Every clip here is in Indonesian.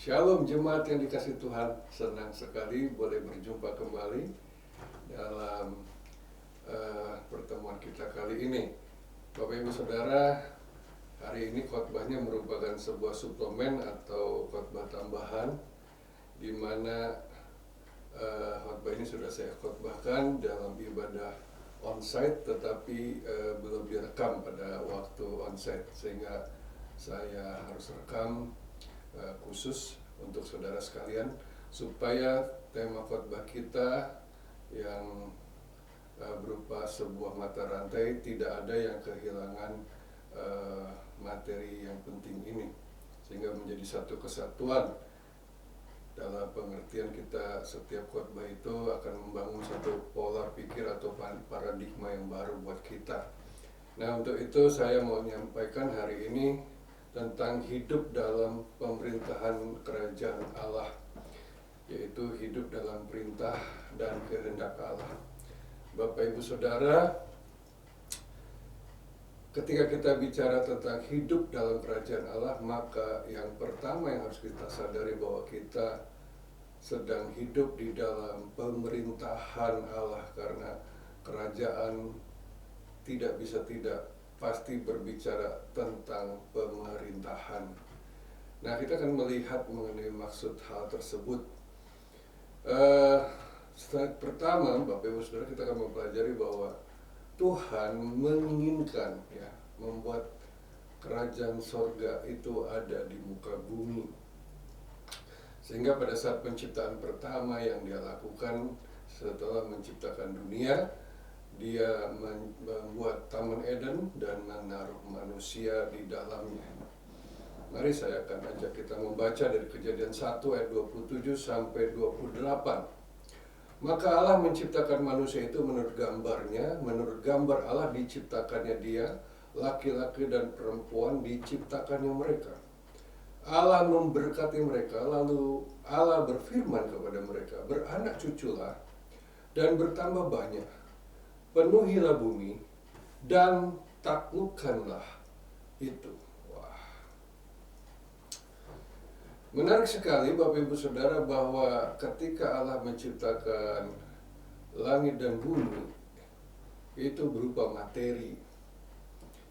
Shalom jemaat yang dikasih Tuhan, senang sekali boleh berjumpa kembali dalam pertemuan kita kali ini. Bapak Ibu Saudara, hari ini khotbahnya merupakan sebuah suplemen atau khotbah tambahan, di mana khotbah ini sudah saya khotbahkan dalam ibadah onsite, tetapi belum direkam pada waktu onsite, sehingga saya harus rekam khusus untuk saudara sekalian, supaya tema khotbah kita yang berupa sebuah mata rantai tidak ada yang kehilangan materi yang penting ini, sehingga menjadi satu kesatuan. Dalam pengertian kita, setiap khotbah itu akan membangun satu pola pikir atau paradigma yang baru buat kita. Nah, untuk itu saya mau menyampaikan hari ini tentang hidup dalam pemerintahan kerajaan Allah, yaitu hidup dalam perintah dan kehendak Allah. Bapak Ibu Saudara, ketika kita bicara tentang hidup dalam kerajaan Allah, maka yang pertama yang harus kita sadari bahwa kita sedang hidup di dalam pemerintahan Allah, karena kerajaan tidak bisa tidak pasti berbicara tentang pemerintahan. Nah, kita akan melihat mengenai maksud hal tersebut. Slide pertama, Bapak Ibu Saudara, kita akan mempelajari bahwa Tuhan menginginkan membuat kerajaan sorga itu ada di muka bumi. Sehingga pada saat penciptaan pertama yang dia lakukan setelah menciptakan dunia, dia membuat Taman Eden dan menaruh manusia di dalamnya. Mari saya akan ajak kita membaca dari Kejadian 1 ayat 27 sampai 28. Maka Allah menciptakan manusia itu menurut gambarnya, menurut gambar Allah diciptakannya dia, laki-laki dan perempuan diciptakannya mereka. Allah memberkati mereka, lalu Allah berfirman kepada mereka, beranak cuculah dan bertambah banyak. Penuhilah bumi dan taklukkanlah itu. Wah, menarik sekali Bapak Ibu Saudara, bahwa ketika Allah menciptakan langit dan bumi, itu berupa materi.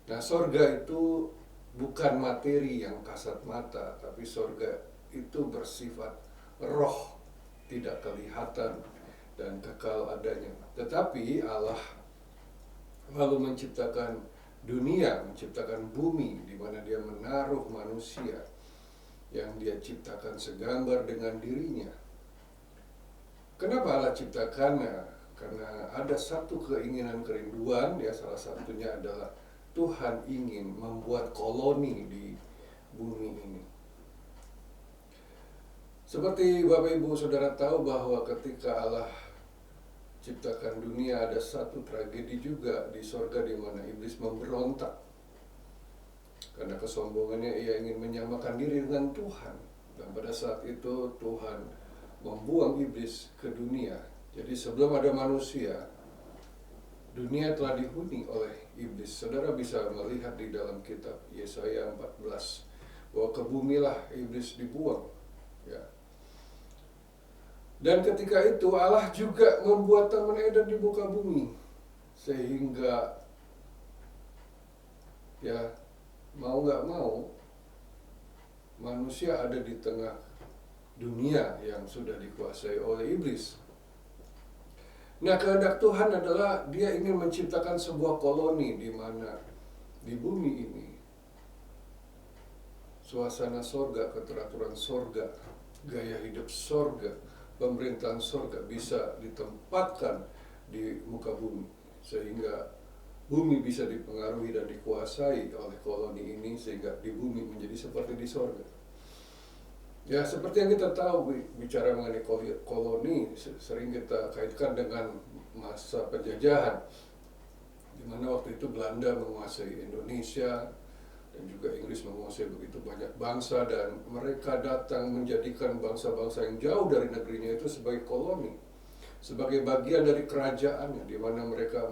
Nah, sorga itu bukan materi yang kasat mata, tapi sorga itu bersifat roh, tidak kelihatan dan kekal adanya. Tetapi Allah lalu menciptakan dunia, menciptakan bumi, di mana dia menaruh manusia yang dia ciptakan segambar dengan dirinya. Kenapa Allah ciptakannya? Karena ada satu keinginan kerinduan, salah satunya adalah Tuhan ingin membuat koloni di bumi ini. Seperti Bapak Ibu Saudara tahu bahwa ketika Allah ciptakan dunia, ada satu tragedi juga di sorga, di mana iblis memberontak. Karena kesombongannya, ia ingin menyamakan diri dengan Tuhan. Dan pada saat itu Tuhan membuang iblis ke dunia. Jadi sebelum ada manusia, dunia telah dihuni oleh iblis. Saudara bisa melihat di dalam kitab Yesaya 14 bahwa ke bumilah iblis dibuang. Dan ketika itu Allah juga membuat Taman Eden di muka bumi, sehingga mau gak mau manusia ada di tengah dunia yang sudah dikuasai oleh iblis. Nah, kehendak Tuhan adalah dia ingin menciptakan sebuah koloni, di mana di bumi ini suasana sorga, keteraturan sorga, gaya hidup sorga, pemerintahan sorga bisa ditempatkan di muka bumi, sehingga bumi bisa dipengaruhi dan dikuasai oleh koloni ini, sehingga di bumi menjadi seperti di sorga. Ya, seperti yang kita tahu, bicara mengenai koloni, sering kita kaitkan dengan masa penjajahan, di mana waktu itu Belanda menguasai Indonesia, dan juga Inggris menguasai begitu banyak bangsa, dan mereka datang menjadikan bangsa-bangsa yang jauh dari negerinya itu sebagai koloni, sebagai bagian dari kerajaannya, di mana mereka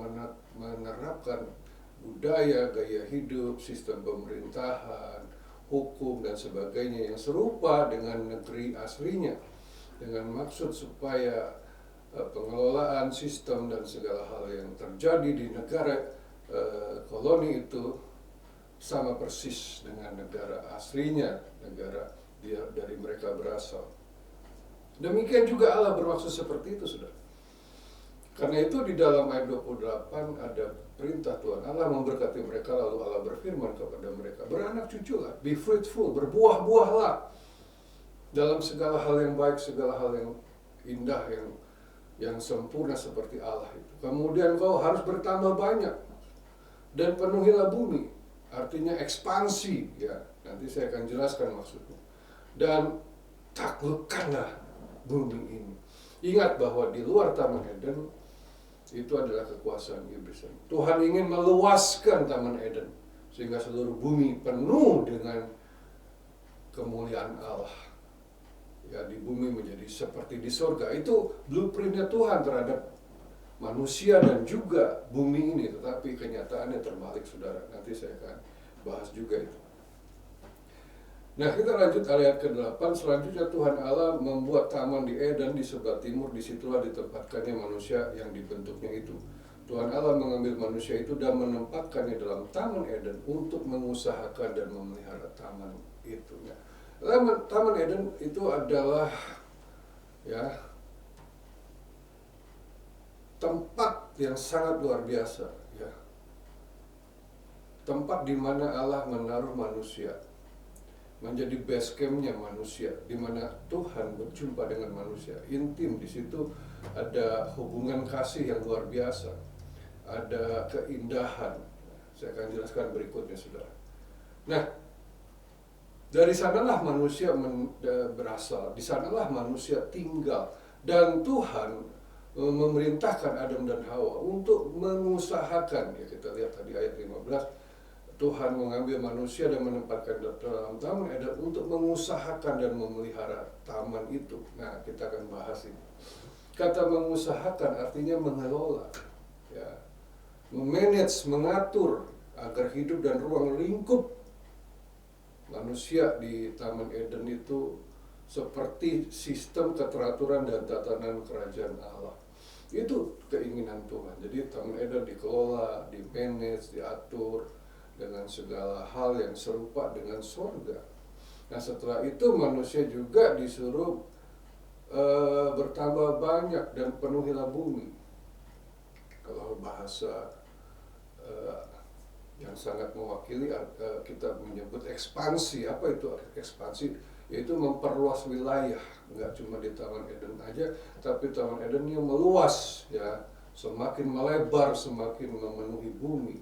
menerapkan budaya, gaya hidup, sistem pemerintahan, hukum dan sebagainya yang serupa dengan negeri aslinya, dengan maksud supaya pengelolaan sistem dan segala hal yang terjadi di negara koloni itu sama persis dengan negara aslinya, negara dari mereka berasal. Demikian juga Allah bermaksud seperti itu, saudara. Karena itu di dalam ayat 28 ada perintah Tuhan Allah memberkati mereka, lalu Allah berfirman kepada mereka, beranak cuculah, be fruitful, berbuah-buahlah dalam segala hal yang baik, segala hal yang indah, yang sempurna seperti Allah itu. Kemudian kau harus bertambah banyak dan penuhilah bumi, artinya ekspansi, ya. Nanti saya akan jelaskan maksudnya. Dan taklukkanlah bumi ini. Ingat bahwa di luar Taman Eden itu adalah kekuasaan iblis. Tuhan ingin meluaskan Taman Eden sehingga seluruh bumi penuh dengan kemuliaan Allah. Ya, di bumi menjadi seperti di surga. Itu blueprintnya Tuhan terhadap manusia dan juga bumi ini. Tetapi kenyataannya terbalik, saudara. Nanti saya akan bahas juga itu. Nah, kita lanjut ayat ke-8. Selanjutnya Tuhan Allah membuat taman di Eden di sebelah timur. Disitulah ditempatkannya manusia yang dibentuknya itu. Tuhan Allah mengambil manusia itu dan menempatkannya dalam Taman Eden untuk mengusahakan dan memelihara taman itu. Ya. Taman Eden itu adalah, ya, tempat yang sangat luar biasa, ya. Tempat di mana Allah menaruh manusia, menjadi base campnya manusia, di mana Tuhan berjumpa dengan manusia, intim. Di situ ada hubungan kasih yang luar biasa, ada keindahan. Saya akan jelaskan berikutnya, saudara. Nah, dari sanalah manusia berasal, di sanalah manusia tinggal, dan Tuhan memerintahkan Adam dan Hawa untuk mengusahakan. Ya, kita lihat tadi ayat 15. Tuhan mengambil manusia dan menempatkan dalam Taman Eden untuk mengusahakan dan memelihara taman itu. Nah, kita akan bahas ini. Kata mengusahakan artinya mengelola, ya, memanage, mengatur agar hidup dan ruang lingkup manusia di Taman Eden itu seperti sistem keteraturan dan tatanan kerajaan Allah. Itu keinginan Tuhan. Jadi Taman Eden dikelola, dimanage, diatur dengan segala hal yang serupa dengan surga. Nah, setelah itu manusia juga disuruh bertambah banyak dan penuhilah bumi. Kalau bahasa yang sangat mewakili, kita menyebut ekspansi. Apa itu ekspansi? Yaitu memperluas wilayah. Enggak cuma di Taman Eden aja, tapi Taman Edennya meluas, ya, semakin melebar, semakin memenuhi bumi.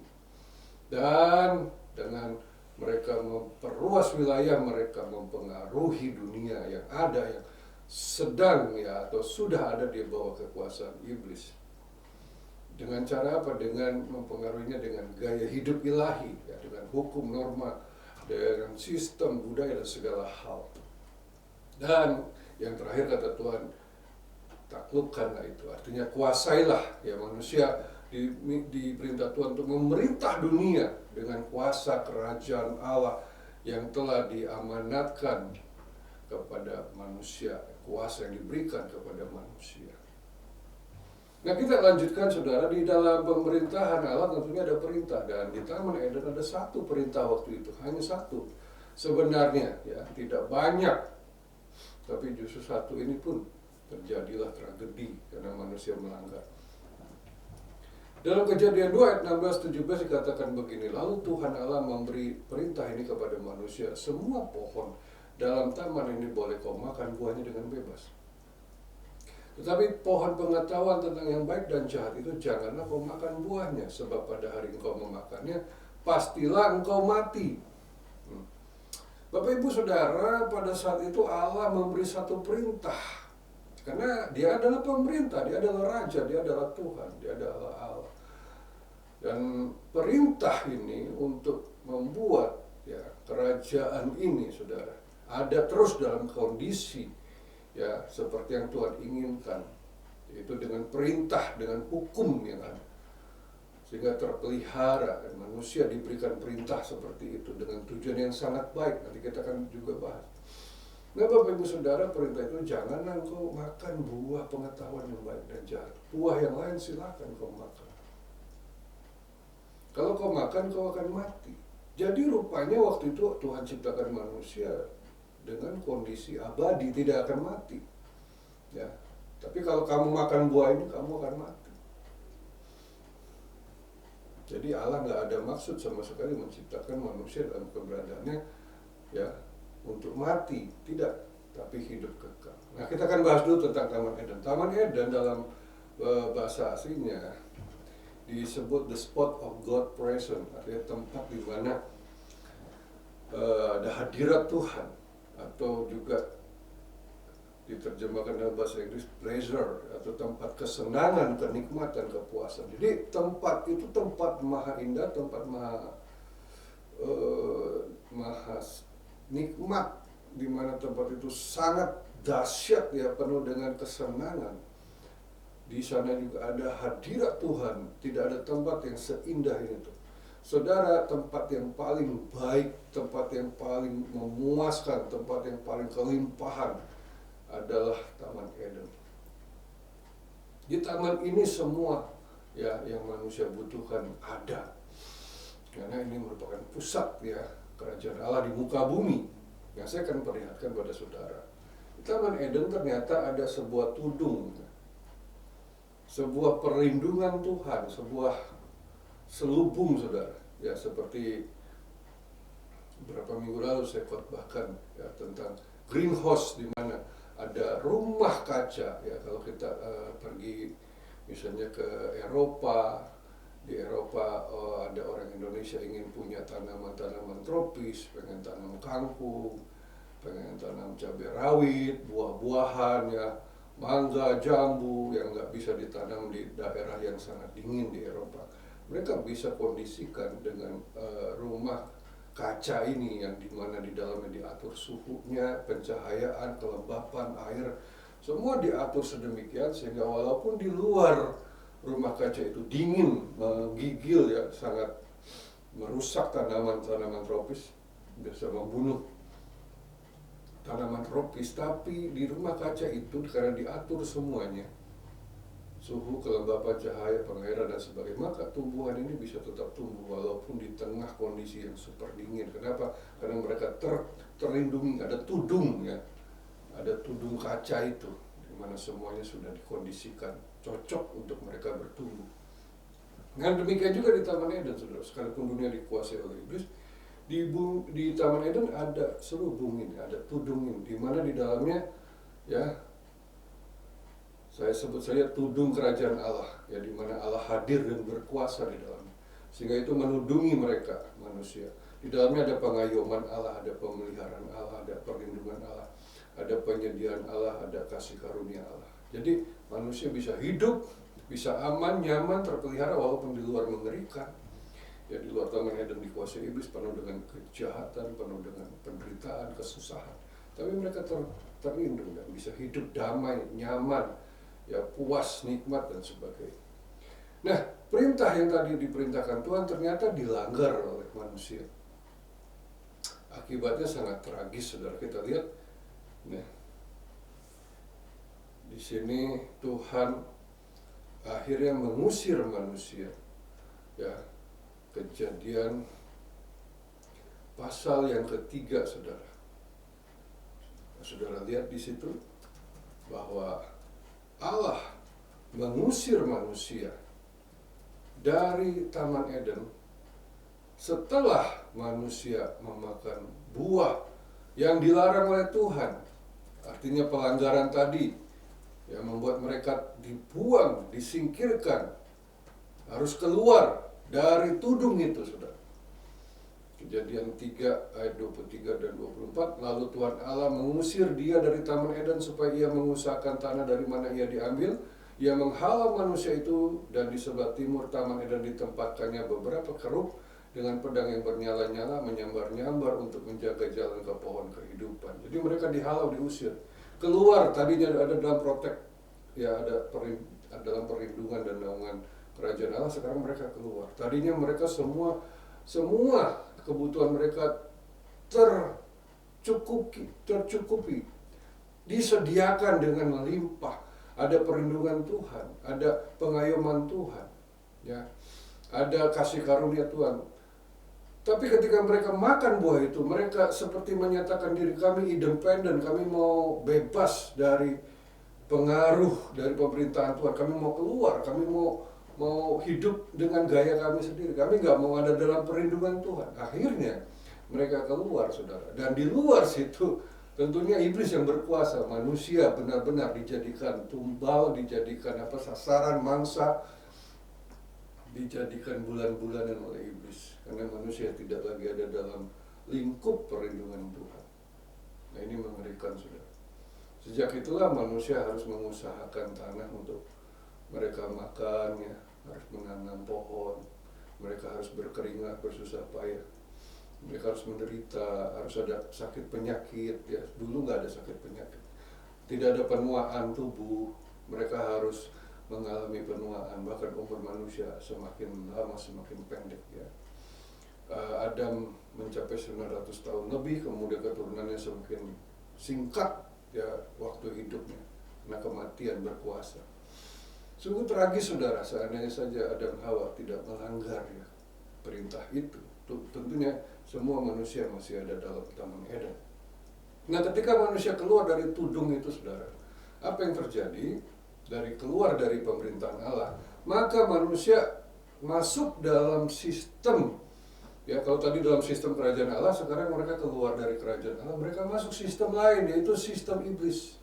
Dan dengan mereka memperluas wilayah, mereka mempengaruhi dunia yang ada, yang sedang, ya, atau sudah ada di bawah kekuasaan iblis. Dengan cara apa? Dengan mempengaruhinya dengan gaya hidup ilahi, ya, dengan hukum, norma, dengan sistem, budaya, dan segala hal. Dan yang terakhir kata Tuhan, taklukkanlah itu, artinya kuasailah, ya, manusia di perintah Tuhan untuk memerintah dunia dengan kuasa kerajaan Allah yang telah diamanatkan kepada manusia, kuasa yang diberikan kepada manusia. Nah, kita lanjutkan, saudara. Di dalam pemerintahan Allah tentunya ada perintah, dan di Taman Eden ada satu perintah waktu itu, hanya satu sebenarnya, ya, tidak banyak, tapi justru satu ini pun terjadilah tragedi karena manusia melanggar. Dalam Kejadian 2 ayat 16-17 dikatakan begini, lalu Tuhan Allah memberi perintah ini kepada manusia, semua pohon dalam taman ini boleh kau makan buahnya dengan bebas. Tetapi pohon pengetahuan tentang yang baik dan jahat itu janganlah kau makan buahnya, sebab pada hari engkau memakannya, pastilah engkau mati. Bapak Ibu Saudara, pada saat itu Allah memberi satu perintah. Karena dia adalah pemerintah, dia adalah raja, dia adalah Tuhan, dia adalah Allah. Dan perintah ini untuk membuat, ya, kerajaan ini, saudara, ada terus dalam kondisi, ya, seperti yang Tuhan inginkan, yaitu dengan perintah, dengan hukum yang ada. sehingga terpelihara, dan manusia diberikan perintah seperti itu dengan tujuan yang sangat baik. Nanti kita akan juga bahas. Nah Bapak Ibu Saudara, perintah itu jangan engkau makan buah pengetahuan yang baik dan jahat. Buah yang lain silakan kau makan. Kalau kau makan kau akan mati. Jadi rupanya waktu itu Tuhan ciptakan manusia dengan kondisi abadi, tidak akan mati. Ya, tapi kalau kamu makan buah ini kamu akan mati. Jadi Allah nggak ada maksud sama sekali menciptakan manusia dalam keberadaannya ya untuk mati, tidak, tapi hidup kekal. Nah kita akan bahas dulu tentang Taman Eden. Taman Eden dalam bahasa aslinya disebut the spot of God present, artinya tempat di mana ada hadirat Tuhan, atau juga diterjemahkan dalam bahasa Inggris pleasure, atau tempat kesenangan, kenikmatan, kepuasan. Jadi tempat itu tempat maha indah, tempat maha nikmat, di mana tempat itu sangat dahsyat ya, penuh dengan kesenangan. Di sana juga ada hadirat Tuhan, tidak ada tempat yang seindah itu. Saudara, tempat yang paling baik, tempat yang paling memuaskan, tempat yang paling kelimpahan adalah Taman Eden. Di taman ini semua ya yang manusia butuhkan ada. Karena ini merupakan pusat ya kerajaan Allah di muka bumi. Yang saya akan perlihatkan pada saudara. Di Taman Eden ternyata ada sebuah tudung, sebuah perlindungan Tuhan, sebuah selubung saudara. Ya seperti beberapa minggu lalu saya khotbahkan ya tentang greenhouse, di mana ada rumah kaca ya. Kalau kita pergi misalnya ke Eropa, di Eropa ada orang Indonesia ingin punya tanaman-tanaman tropis, pengen tanam kangkung, pengen tanam cabai rawit, buah-buahan ya, mangga, jambu yang nggak bisa ditanam di daerah yang sangat dingin di Eropa. Mereka bisa kondisikan dengan rumah kaca ini yang dimana di dalamnya diatur suhunya, pencahayaan, kelembapan, air, semua diatur sedemikian sehingga walaupun di luar rumah kaca itu dingin, menggigil ya, sangat merusak tanaman-tanaman tropis, bisa membunuh tanaman tropis, tapi di rumah kaca itu karena diatur semuanya, suhu, kelembapan, cahaya, pengairan dan sebagainya, maka tumbuhan ini bisa tetap tumbuh walaupun di tengah kondisi yang super dingin. Kenapa? Karena mereka terlindungi, ada tudung ya, ada tudung kaca itu, di mana semuanya sudah dikondisikan cocok untuk mereka bertumbuh. Nah demikian juga di Taman Eden, saudara. Sekalipun dunia dikuasai oleh iblis, di Taman Eden ada selubung ini, ada tudung ini, di mana di dalamnya ya, saya sebut saja tudung kerajaan Allah ya, di mana Allah hadir dan berkuasa di dalamnya, sehingga itu menudungi mereka manusia. Di dalamnya ada pengayoman Allah, ada pemeliharaan Allah, ada perlindungan Allah, ada penyediaan Allah, ada kasih karunia Allah. Jadi manusia bisa hidup, bisa aman, nyaman, terpelihara walaupun di luar mengerikan. Ya di luar Taman Eden dikuasai iblis, penuh dengan kejahatan, penuh dengan penderitaan, kesusahan. Tapi mereka terlindung dan bisa hidup damai, nyaman, ya puas, nikmat dan sebagainya. Nah, perintah yang tadi diperintahkan Tuhan ternyata dilanggar oleh manusia. Akibatnya sangat tragis, saudara. Kita lihat, nah, di sini Tuhan akhirnya mengusir manusia. Ya, Kejadian pasal yang ketiga, saudara. Saudara lihat di situ bahwa Allah mengusir manusia dari Taman Eden setelah manusia memakan buah yang dilarang oleh Tuhan. Artinya pelanggaran tadi yang membuat mereka dibuang, disingkirkan, harus keluar dari tudung itu, saudara. Kejadian 3 ayat 23 dan 24, lalu Tuhan Allah mengusir dia dari Taman Eden supaya ia mengusahakan tanah dari mana ia diambil. Ia menghalau manusia itu, dan di sebelah timur Taman Eden ditempatkannya beberapa kerub dengan pedang yang bernyala-nyala, menyambar-nyambar untuk menjaga jalan ke pohon kehidupan. Jadi mereka dihalau, diusir. Keluar, tadinya ada dalam protek, ya ada dalam perlindungan dan naungan kerajaan Allah, sekarang mereka keluar. Tadinya mereka semua kebutuhan mereka tercukupi, disediakan dengan melimpah. Ada perlindungan Tuhan, ada pengayoman Tuhan, ya, ada kasih karunia Tuhan. Tapi ketika mereka makan buah itu, mereka seperti menyatakan diri, kami independen, kami mau bebas dari pengaruh dari pemerintahan Tuhan, kami mau keluar, kami mau hidup dengan gaya kami sendiri, kami nggak mau ada dalam perlindungan Tuhan. Akhirnya mereka keluar, saudara. Dan di luar situ tentunya iblis yang berkuasa, manusia benar-benar dijadikan tumbal, dijadikan sasaran mangsa, dijadikan bulan-bulanan oleh iblis, karena manusia tidak lagi ada dalam lingkup perlindungan Tuhan. Nah, ini mengerikan, saudara. Sejak itulah manusia harus mengusahakan tanah untuk mereka makan, ya, harus menanam pohon, mereka harus berkeringat, bersusah payah, mereka harus menderita, harus ada sakit penyakit, ya. Dulu nggak ada sakit penyakit, tidak ada penuaan tubuh, mereka harus mengalami penuaan, bahkan umur manusia semakin lama semakin pendek, ya. Adam mencapai 900 tahun lebih, kemudian keturunannya semakin singkat, ya, waktu hidupnya, karena kematian berkuasa. Sungguh tragis, saudara, seandainya saja Adam Hawa tidak melanggar, ya, perintah itu. Tentunya semua manusia masih ada dalam Taman Eden. Nah, ketika manusia keluar dari tudung itu, saudara, apa yang terjadi? Keluar dari pemerintahan Allah, maka manusia masuk dalam sistem, ya, kalau tadi dalam sistem kerajaan Allah, sekarang mereka keluar dari kerajaan Allah, mereka masuk sistem lain, yaitu sistem iblis.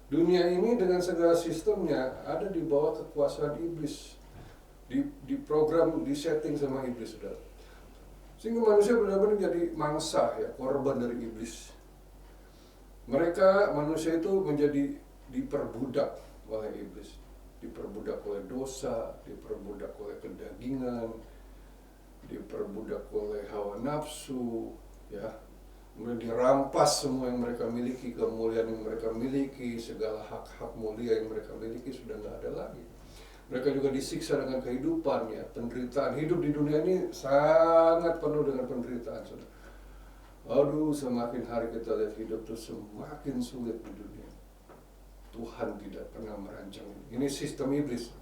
Dunia ini dengan segala sistemnya ada di bawah kekuasaan iblis, di program, di setting sama iblis, saudara. Sehingga manusia benar-benar jadi mangsa, ya, korban dari iblis. Manusia itu menjadi diperbudak oleh iblis, diperbudak oleh dosa, diperbudak oleh kedagingan, diperbudak oleh hawa nafsu, ya. Kemudian dirampas semua yang mereka miliki, kemuliaan yang mereka miliki, segala hak-hak mulia yang mereka miliki sudah nggak ada lagi. Mereka juga disiksa dengan kehidupan, ya, penderitaan. Hidup di dunia ini sangat penuh dengan penderitaan, saudara. Aduh, semakin hari kita lihat hidup itu semakin sulit di dunia. Tuhan tidak pernah merancang ini. Ini sistem iblis.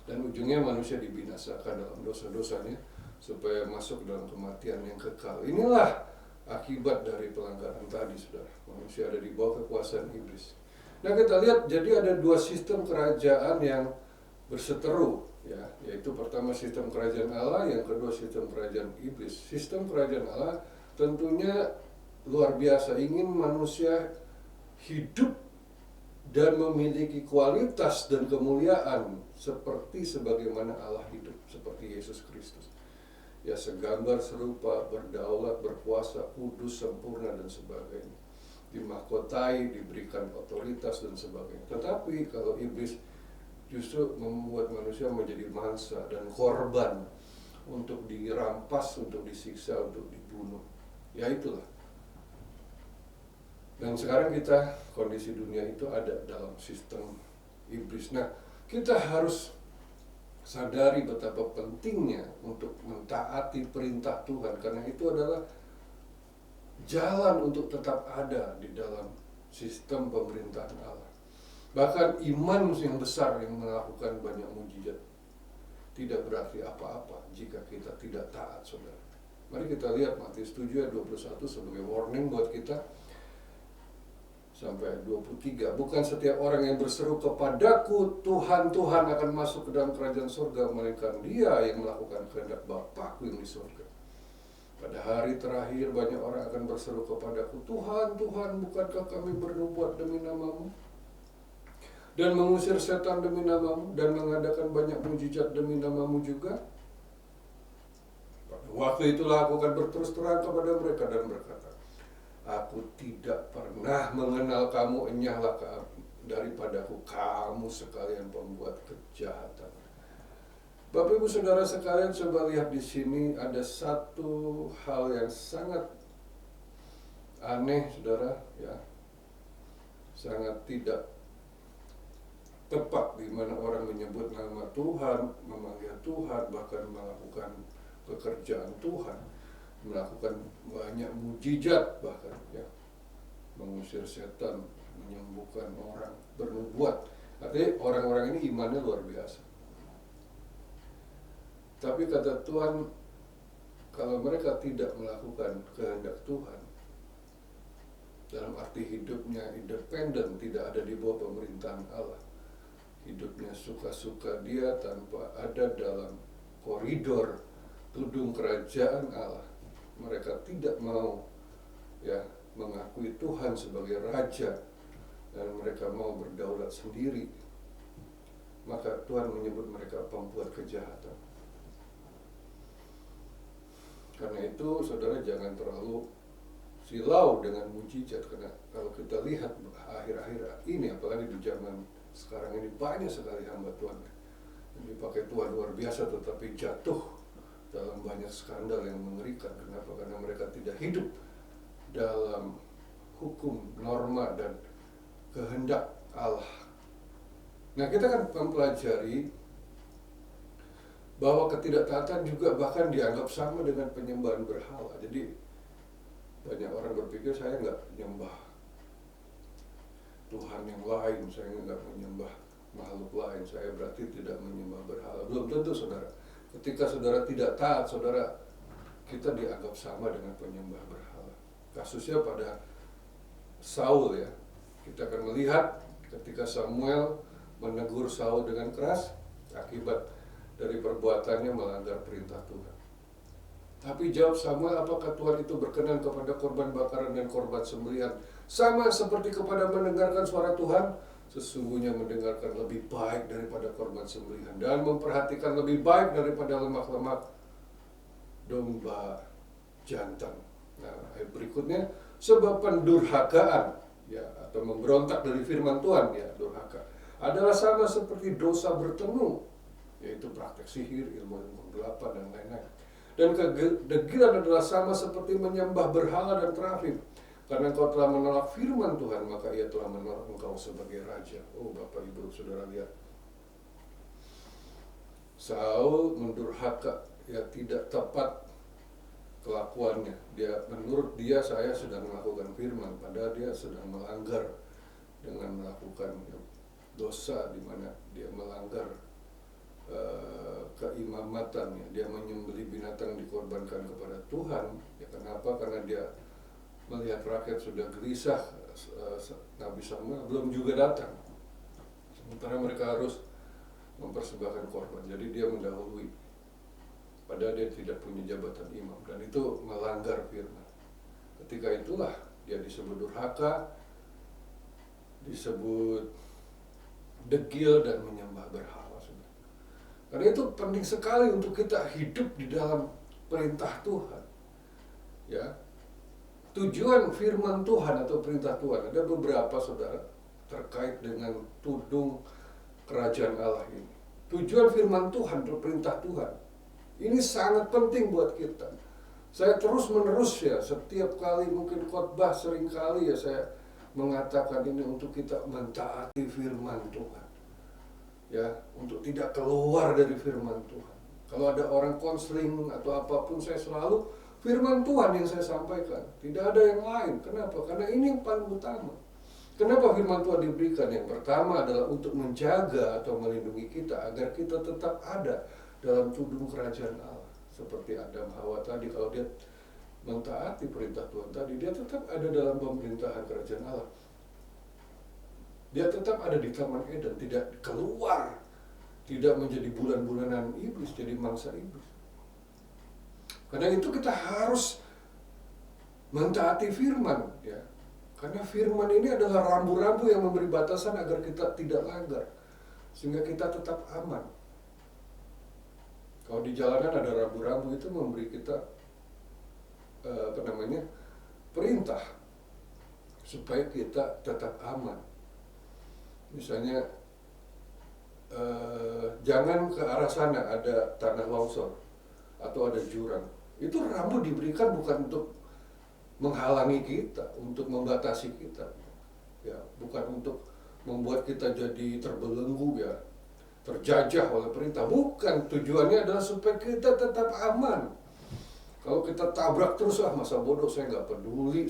Dan ujungnya manusia dibinasakan dalam dosa-dosanya supaya masuk dalam kematian yang kekal. Inilah akibat dari pelanggaran tadi, saudara. Manusia ada di bawah kekuasaan iblis. Nah, kita lihat, jadi ada dua sistem kerajaan yang berseteru, ya, yaitu pertama sistem kerajaan Allah, yang kedua sistem kerajaan iblis. Sistem kerajaan Allah tentunya luar biasa, ingin manusia hidup dan memiliki kualitas dan kemuliaan seperti sebagaimana Allah hidup, seperti Yesus Kristus. Ya, segambar serupa, berdaulat, berkuasa, kudus, sempurna, dan sebagainya. Dimahkotai, diberikan otoritas, dan sebagainya. Tetapi kalau iblis justru membuat manusia menjadi mangsa dan korban untuk dirampas, untuk disiksa, untuk dibunuh. Ya, itulah. Dan sekarang kondisi dunia itu ada dalam sistem iblis. Nah, kita harus sadari betapa pentingnya untuk mentaati perintah Tuhan, karena itu adalah jalan untuk tetap ada di dalam sistem pemerintahan Allah. Bahkan iman yang besar yang melakukan banyak mujizat tidak berarti apa-apa jika kita tidak taat, saudara. Mari kita lihat Matius 7 ayat 21 sebagai warning buat kita. Sampai 23, bukan setiap orang yang berseru kepadaku Tuhan, Tuhan akan masuk ke dalam kerajaan surga, melainkan dia yang melakukan kehendak Bapakku yang di surga. Pada hari terakhir banyak orang akan berseru kepadaku, Tuhan, Tuhan, bukankah kami bernubuat demi namamu dan mengusir setan demi namamu dan mengadakan banyak mujizat demi namamu juga? Pada waktu itulah aku akan berterus terang kepada mereka dan berkata, aku tidak pernah mengenal kamu, enyahlah daripadaku kamu sekalian pembuat kejahatan. Bapak Ibu Saudara sekalian, coba lihat di sini ada satu hal yang sangat aneh, saudara, ya, sangat tidak tepat di mana orang menyebut nama Tuhan, memanggil Tuhan, bahkan melakukan pekerjaan Tuhan, melakukan banyak mujizat, bahkan ya mengusir setan, menyembuhkan orang, bernubuat. Artinya orang-orang ini imannya luar biasa. Tapi kata Tuhan, kalau mereka tidak melakukan kehendak Tuhan, dalam arti hidupnya independen, tidak ada di bawah pemerintahan Allah, hidupnya suka-suka dia tanpa ada dalam koridor tudung kerajaan Allah, mereka tidak mau ya mengakui Tuhan sebagai raja dan mereka mau berdaulat sendiri, maka Tuhan menyebut mereka pembuat kejahatan. Karena itu saudara jangan terlalu silau dengan mujizat, karena kalau kita lihat akhir-akhir ini, apalagi di zaman sekarang ini, banyak sekali hamba Tuhan yang dipakai Tuhan luar biasa tetapi jatuh dalam banyak skandal yang mengerikan. Kenapa? Karena mereka tidak hidup dalam hukum, norma, dan kehendak Allah. Nah, kita kan mempelajari bahwa ketidaktaatan juga bahkan dianggap sama dengan penyembahan berhala. Jadi banyak orang berpikir, saya nggak menyembah Tuhan yang lain, saya nggak menyembah makhluk lain, saya berarti tidak menyembah berhala. Belum tentu saudara. Ketika saudara tidak taat, saudara, kita dianggap sama dengan penyembah berhala. Kasusnya pada Saul ya. Kita akan melihat ketika Samuel menegur Saul dengan keras, akibat dari perbuatannya melanggar perintah Tuhan. Tapi jawab Samuel, apakah Tuhan itu berkenan kepada korban bakaran dan korban sembelihan sama seperti kepada mendengarkan suara Tuhan? Sesungguhnya mendengarkan lebih baik daripada korban sembelihan dan memperhatikan lebih baik daripada lemak-lemak domba jantan. Nah, ayat berikutnya, sebab pendurhakaan ya, atau memberontak dari firman Tuhan ya, durhaka adalah sama seperti dosa bertemu, yaitu praktek sihir, ilmu kegelapan dan lain-lain. Dan kedegilan adalah sama seperti menyembah berhala dan terafim. Karena engkau telah menolak firman Tuhan, maka ia telah menolak engkau sebagai raja. Oh Bapak Ibu Saudara lihat, Saul mendurhaka, ya tidak tepat kelakuannya. Menurut dia, saya sedang melakukan firman, padahal dia sedang melanggar dengan melakukan dosa, di mana dia melanggar keimamatannya. Dia menyembelih binatang dikorbankan kepada Tuhan. Ya kenapa? Karena dia melihat rakyat sudah gelisah, Nabi Samuel belum juga datang, sementara mereka harus mempersembahkan korban. Jadi dia mendahului, padahal dia tidak punya jabatan imam, dan itu melanggar firman. Ketika itulah dia disebut durhaka, disebut degil, dan menyembah berhala. Karena itu penting sekali untuk kita hidup di dalam perintah Tuhan. Ya, tujuan firman Tuhan atau perintah Tuhan ada beberapa saudara terkait dengan tudung kerajaan Allah ini. Tujuan firman Tuhan atau perintah Tuhan ini sangat penting buat kita. Saya terus menerus ya, setiap kali mungkin khotbah, sering kali ya saya mengatakan ini untuk kita mentaati firman Tuhan. Ya, untuk tidak keluar dari firman Tuhan. Kalau ada orang konseling atau apapun, saya selalu firman Tuhan yang saya sampaikan, tidak ada yang lain. Kenapa? Karena ini yang paling utama. Kenapa firman Tuhan diberikan? Yang pertama adalah untuk menjaga atau melindungi kita agar kita tetap ada dalam tudung kerajaan Allah. Seperti Adam Hawa tadi, kalau dia mentaati perintah Tuhan tadi, dia tetap ada dalam pemerintahan kerajaan Allah. Dia tetap ada di Taman Eden, tidak keluar, tidak menjadi bulan-bulanan iblis, jadi mangsa iblis. Karena itu kita harus mentaati firman, ya. Karena firman ini adalah rambu-rambu yang memberi batasan agar kita tidak langgar, sehingga kita tetap aman. Kalau di jalanan ada rambu-rambu, itu memberi kita perintah supaya kita tetap aman. Misalnya jangan ke arah sana, ada tanah longsor atau ada jurang. Itu rambu diberikan bukan untuk menghalangi kita, untuk membatasi kita, ya, bukan untuk membuat kita jadi terbelenggu ya, terjajah oleh perintah. Bukan, tujuannya adalah supaya kita tetap aman. Kalau kita tabrak terus, masa bodoh, saya nggak peduli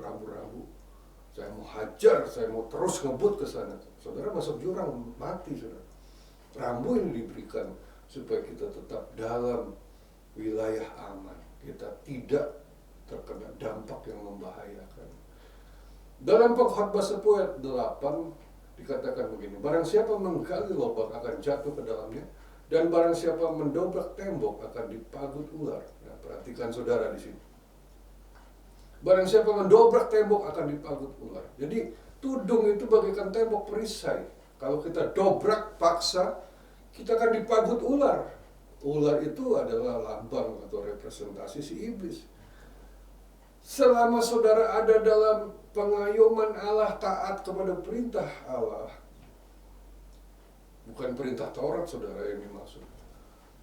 rambu-rambu. Saya mau hajar, saya mau terus ngebut ke sana. Saudara masuk jurang, mati saudara. Rambu ini diberikan supaya kita tetap dalam wilayah aman. Kita tidak terkena dampak yang membahayakan. Dalam Pengkhotbah 10 ayat 8 dikatakan begini, barang siapa menggali lubang akan jatuh ke dalamnya, dan barang siapa mendobrak tembok akan dipagut ular. Nah, perhatikan saudara di sini. Barang siapa mendobrak tembok akan dipagut ular. Jadi tudung itu bagaikan tembok perisai. Kalau kita dobrak paksa, kita akan dipagut ular. Ular itu adalah lambang atau representasi si iblis. Selama saudara ada dalam pengayoman Allah, taat kepada perintah Allah, bukan perintah Taurat saudara yang dimaksud.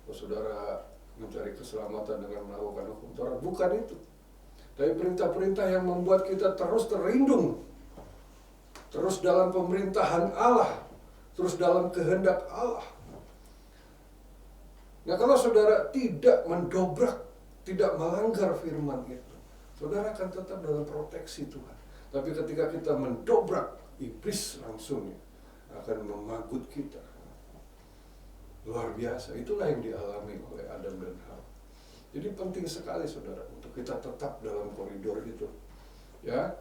Kalau saudara mencari keselamatan dengan melakukan hukum Taurat, bukan itu. Tapi perintah-perintah yang membuat kita terus terlindung, terus dalam pemerintahan Allah, terus dalam kehendak Allah. Nah, kalau saudara tidak mendobrak, tidak melanggar firman itu, saudara akan tetap dalam proteksi Tuhan. Tapi ketika kita mendobrak, iblis langsung akan memagut kita. Luar biasa, itulah yang dialami oleh Adam dan Hawa. Jadi penting sekali saudara untuk kita tetap dalam koridor itu. Ya.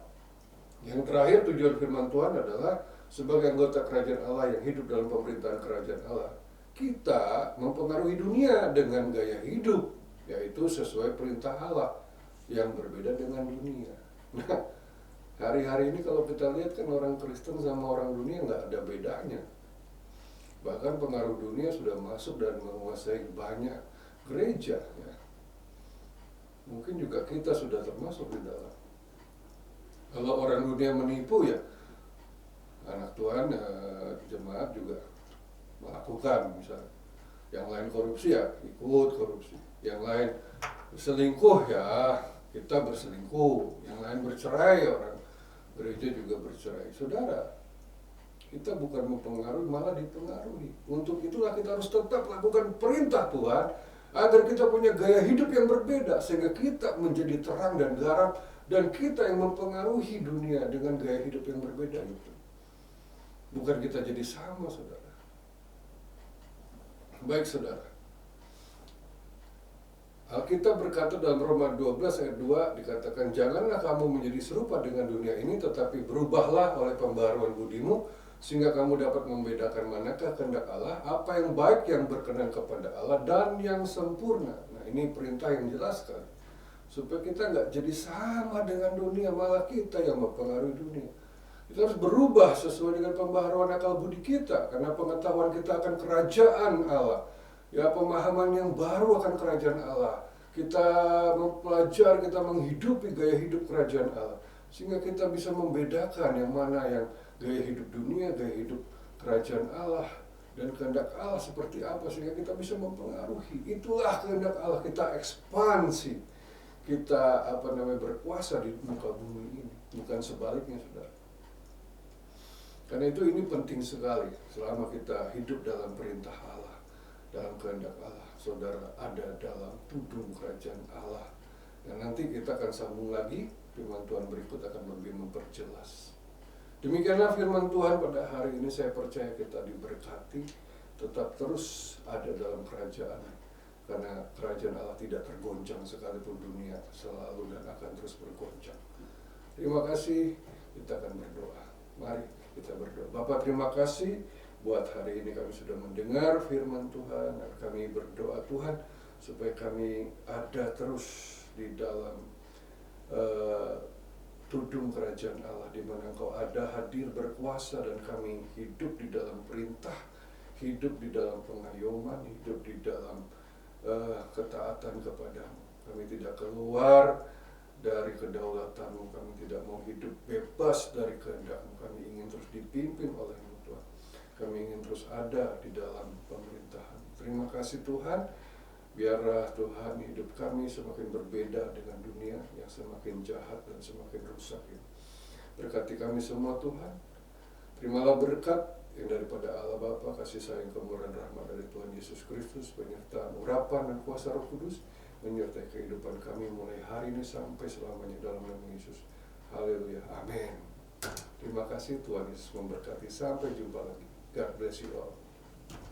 Yang terakhir, tujuan firman Tuhan adalah sebagai anggota kerajaan Allah yang hidup dalam pemerintahan kerajaan Allah, kita mempengaruhi dunia dengan gaya hidup, yaitu sesuai perintah Allah yang berbeda dengan dunia. Nah, hari-hari ini kalau kita lihat kan orang Kristen sama orang dunia nggak ada bedanya. Bahkan pengaruh dunia sudah masuk dan menguasai banyak gereja. Ya. Mungkin juga kita sudah termasuk di dalam. Kalau orang dunia menipu ya, anak Tuhan, jemaat juga melakukan misalnya. Yang lain korupsi ya ikut korupsi. Yang lain selingkuh ya kita berselingkuh. Yang lain bercerai, orang gereja juga bercerai. Saudara, kita bukan mempengaruhi, malah dipengaruhi. Untuk itulah kita harus tetap lakukan perintah Tuhan agar kita punya gaya hidup yang berbeda, sehingga kita menjadi terang dan garam, dan kita yang mempengaruhi dunia dengan gaya hidup yang berbeda itu. Bukan kita jadi sama, saudara. Baik, saudara. Alkitab berkata dalam Roma 12 ayat 2 dikatakan, janganlah kamu menjadi serupa dengan dunia ini, tetapi berubahlah oleh pembaharuan budimu, sehingga kamu dapat membedakan manakah kehendak Allah, apa yang baik, yang berkenan kepada Allah, dan yang sempurna. Nah, ini perintah yang jelaskan supaya kita nggak jadi sama dengan dunia, malah kita yang mempengaruhi dunia. Kita harus berubah sesuai dengan pembaharuan akal budi kita, karena pengetahuan kita akan kerajaan Allah. Ya, pemahaman yang baru akan kerajaan Allah. Kita mempelajari, kita menghidupi gaya hidup kerajaan Allah, sehingga kita bisa membedakan yang mana yang gaya hidup dunia, gaya hidup kerajaan Allah, dan kehendak Allah seperti apa, sehingga kita bisa mempengaruhi. Itulah kehendak Allah, kita ekspansi, kita berkuasa di muka bumi ini, bukan sebaliknya, saudara. Karena itu ini penting sekali. Selama kita hidup dalam perintah Allah, dalam kehendak Allah, saudara ada dalam tudung kerajaan Allah. Dan nanti kita akan sambung lagi, firman Tuhan berikut akan lebih memperjelas. Demikianlah firman Tuhan pada hari ini. Saya percaya kita diberkati, tetap terus ada dalam kerajaan, karena kerajaan Allah tidak tergoncang sekalipun dunia selalu dan akan terus bergoncang. Terima kasih, kita akan berdoa. Mari kita berdoa. Bapa, terima kasih buat hari ini kami sudah mendengar firman Tuhan. Kami berdoa Tuhan supaya kami ada terus di dalam tudung kerajaan Allah, di mana Engkau ada, hadir, berkuasa, dan kami hidup di dalam perintah, hidup di dalam pengayoman, hidup di dalam ketaatan kepadamu. Kami tidak keluar dari kedaulatan-Mu, kami tidak mau hidup bebas dari kehendak-Mu. Kami ingin terus dipimpin oleh-Mu, Tuhan. Kami ingin terus ada di dalam pemerintahan. Terima kasih Tuhan. Biarlah Tuhan hidup kami semakin berbeda dengan dunia yang semakin jahat dan semakin rusak. Berkati kami semua Tuhan. Terimalah berkat yang daripada Allah Bapa, kasih sayang, kemurahan, rahmat dari Tuhan Yesus Kristus, penyertaan, urapan dan kuasa Roh Kudus menyertai kehidupan kami mulai hari ini sampai selamanya dalam nama Yesus. Haleluya, amin. Terima kasih, Tuhan Yesus memberkati. Sampai jumpa lagi. God bless you all.